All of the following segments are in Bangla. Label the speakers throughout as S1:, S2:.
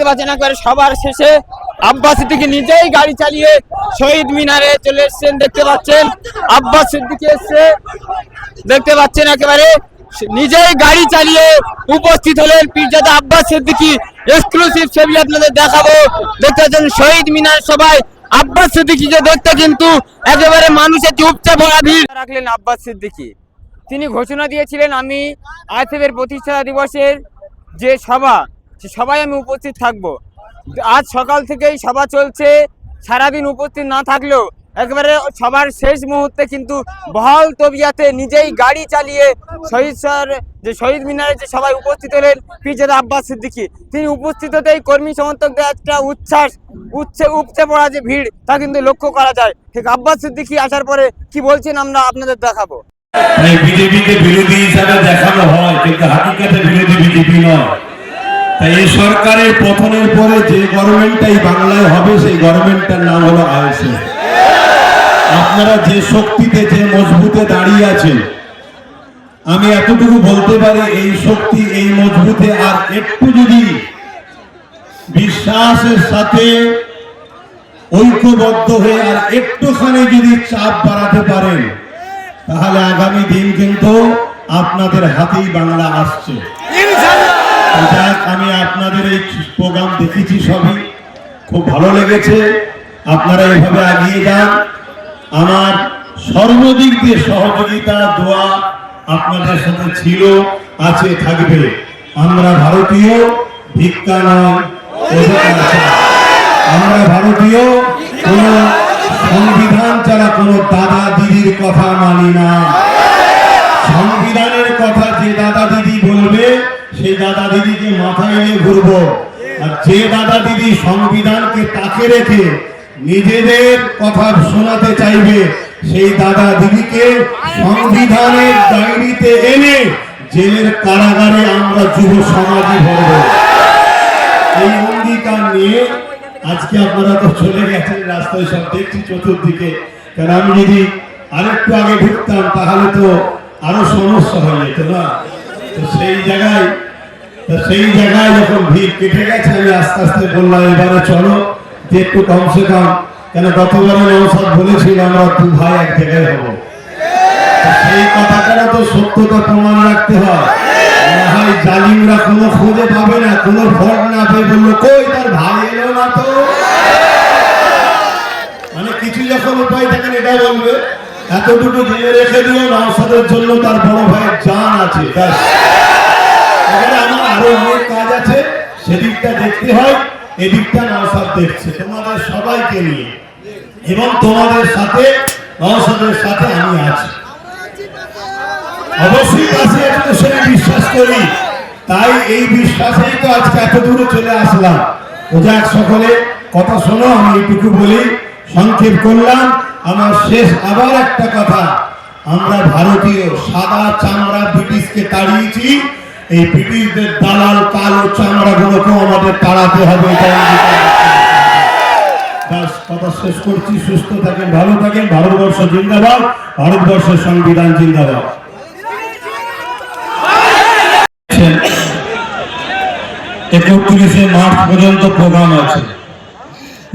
S1: একবারে সবার শেষে আব্বাস সিদ্দিকী নিজেই গাড়ি চালিয়ে শহীদ মিনারে চলে এসেছেন। দেখতে পাচ্ছেন আব্বাস সিদ্দিকী এসছে, দেখতে পাচ্ছেন একেবারে নিজেই গাড়ি চালিয়ে উপস্থিত হলেন পীরজাদা আব্বাস সিদ্দিকী। এক্সক্লুসিভ ছবি আপনাদের দেখাবো। দেখতে পাচ্ছেন শহীদ মিনার সবাই আব্বাস সিদ্দিকীকে দেখতে কিন্তু একেবারে মানুষের উপচে পড়া ভিড় রাখলেন আব্বাস সিদ্দিকী। তিনি ঘোষণা দিয়েছিলেন, আমি আইএসএফ এর প্রতিষ্ঠা দিবসের যে সভা, সবাই আমি উপস্থিত থাকব। আজ সকাল থেকেই সভা চলছে, সারাদিন উপস্থিত না থাকলেও একেবারে সবার শেষ মুহূর্তে কিন্তু বহাল তবিয়াতে নিজেই গাড়ি চালিয়ে শহীদ মিনারে যে সবাই উপস্থিত হলেন পীরজাদা আব্বাস সিদ্দিকী। তিনি উপস্থিত হতেই কর্মী সমর্থকদের একটা উপচে পড়া যে ভিড় তা কিন্তু লক্ষ্য করা যায়। ঠিক আব্বাস সিদ্দিকী আসার পরে কি বলছেন আমরা আপনাদের দেখাবো।
S2: বিজেপিকে বিরোধী হিসাবে দেখানো হয়, কিন্তু হাকিকাতে বিরোধী বিজেপি নয়। তাই এই সরকারের পতনের পরে যে গভর্নমেন্টটাই বাংলায় হবে সেই গভর্নমেন্টটার নাম হলো আইএসএফ। আপনারা যে শক্তিতে, যে মজবুতে দাঁড়িয়ে আছেন, আমি এতটুকু বলতে পারি এই শক্তি, এই মজবুতে আর একটু যদি বিশ্বাসের সাথে ঐক্যবদ্ধ হয়ে আর একটুখানি যদি চাপ বাড়াতে পারেন, তাহলে আগামী দিন কিন্তু আপনাদের হাতেই বাংলা আসছে। আমি আপনাদের এই প্রোগ্রাম দেখেছি, সবই খুব ভালো লেগেছে। আপনারা এভাবে এগিয়ে যান। আমার সর্বদিক দিয়ে সহযোগিতা, দোয়া আপনাদের সাথে ছিল, আছে, থাকবে। আমরা ভারতীয়, ভিক্ষা নয়, আমরা ভারতীয়, কোন সংবিধান ছাড়া কোন দাদা দিদির কথা মানি না। সংবিধানের কথা যে দাদা দিদি বলবে সেই দাদা দিদিকে মাথায় নিয়ে ঘুরবো, আর যে দাদা দিদি সংবিধানকে তাকে রেখে নিজেদের কথা শোনাতে চাইবে সেই দাদা দিদিকে সংবিধানের ডায়েরিতে এনে জেলের কারাগারে আমরা যুব সমাজই ভরব। এই অঙ্গীকার নিয়ে আজকে আপনারা তো চলে গেছেন, রাস্তায় সব দেখছি চতুর্দিকে। কারণ আমি যদি আরেকটু আগে ঢুকতাম তাহলে তো আরো সমস্যা হয়ে যেত না। তো সেই জায়গায় যখন ভিড় কেটে গেছে, আমি আস্তে আস্তে বললাম এবারে চলো যে একটু কমসে কম, কেন গতবারে নওশাদ বলেছিল আমরা দু ভাই এক জায়গায় হবো। সেই কথাটা তো সত্যতা প্রমাণ রাখতে হয়। হয় জালিমরা কোনো খুঁজে পাবে না, কোনো ফল না পেয়ে বললো কই তার ভাই এলো না তো, মানে কিছু যখন উপায় থাকেন এটা বলবে এতটুকু জেনে রেখে দিও নওশাদের জন্য তার বড় ভাইয়ের জান আছে। আমার আরো অনেক কাজ আছে, সেদিকটা দেখতে হয়, এদিকটা নওশাদ দেখছে তোমাদের সবাইকে নিয়ে, এবং তোমাদের সাথে নওশাদের সাথে আমি আছি অবশ্যই কাছে, একটু সেটা বিশ্বাস করি। তাই এই বিশ্বাসেই তো আজকে এত দূরে চলে আসলাম। ও যাক, সকলে কথা শোনো, আমি এইটুকু বলি, সংক্ষেপ করলাম। আমার শেষ আবার একটা কথা, আমরা ভারতীয়, সাদা চামড়া ব্রিটিশকে তাড়িয়েছি, এই ব্রিটিশদের দালাল কালো চামড়া গুলোকেও আমাদের তাড়াতে হবে। কথা শেষ করছি। সুস্থ থাকেন, ভালো থাকেন। ভারতবর্ষ জিন্দাবাদ, ভারতবর্ষের সংবিধান জিন্দাবাদ। 31শে মার্চ পর্যন্ত প্রোগ্রাম আছে।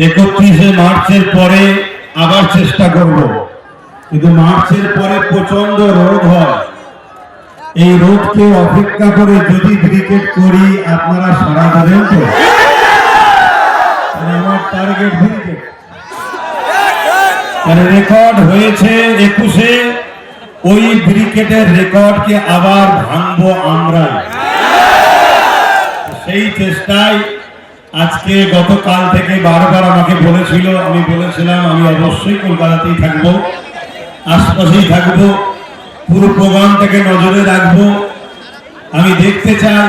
S2: 31শে মার্চের পরে আবার চেষ্টা করব, কিন্তু মার্চের পরে প্রচন্ড রোদ হয়। এই রোদকে অপেক্ষা করে যদি ব্রিকেট করি, আপনারা সারা দেবেন তো? আমার টার্গেট ব্রিকেট রেকর্ড হয়েছে 21শে, ওই ব্রিকেটের রেকর্ডকে আবার ভাঙবো আমরা। সেই চেষ্টায় আজকে গতকাল থেকে বারবার আমাকে বলেছিল, আমি বলেছিলাম আমি অবশ্যই কলকাতাতেই থাকবো, আশপাশেই থাকবো, পুরো প্রোগ্রামটাকে নজরে রাখবো। আমি দেখতে চাই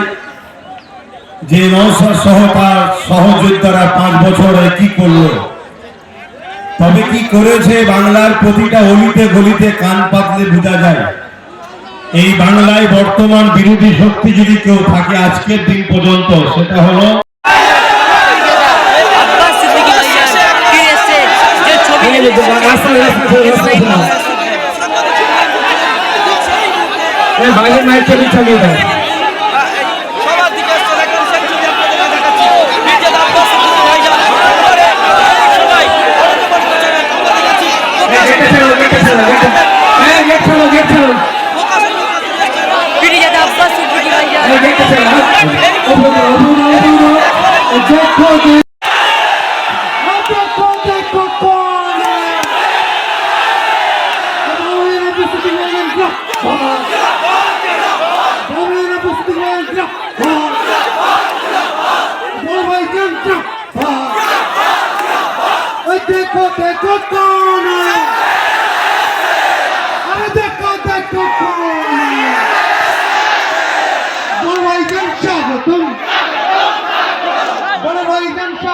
S2: যে নওশাদ সহ তার সহযোদ্ধারা 5 বছরে কি করলো, তবে কি করেছে বাংলার প্রতিটা অলিতে গলিতে কান পাতলে বোঝা যায়। এই বাংলায় বর্তমান বিরোধী শক্তি যদি কেউ থাকে আজকের দিন পর্যন্ত, সেটা হলো
S3: চালিয়ে দেয়। देखो देखो देखो कौन है हमारे बस्ती में रंगा हमारे बस्ती में रंगा बोल भाई रंगा देखो देखो कौन है अरे देखो देखो कौन है बोल भाई रंगा हो तुम बोल भाई रंगा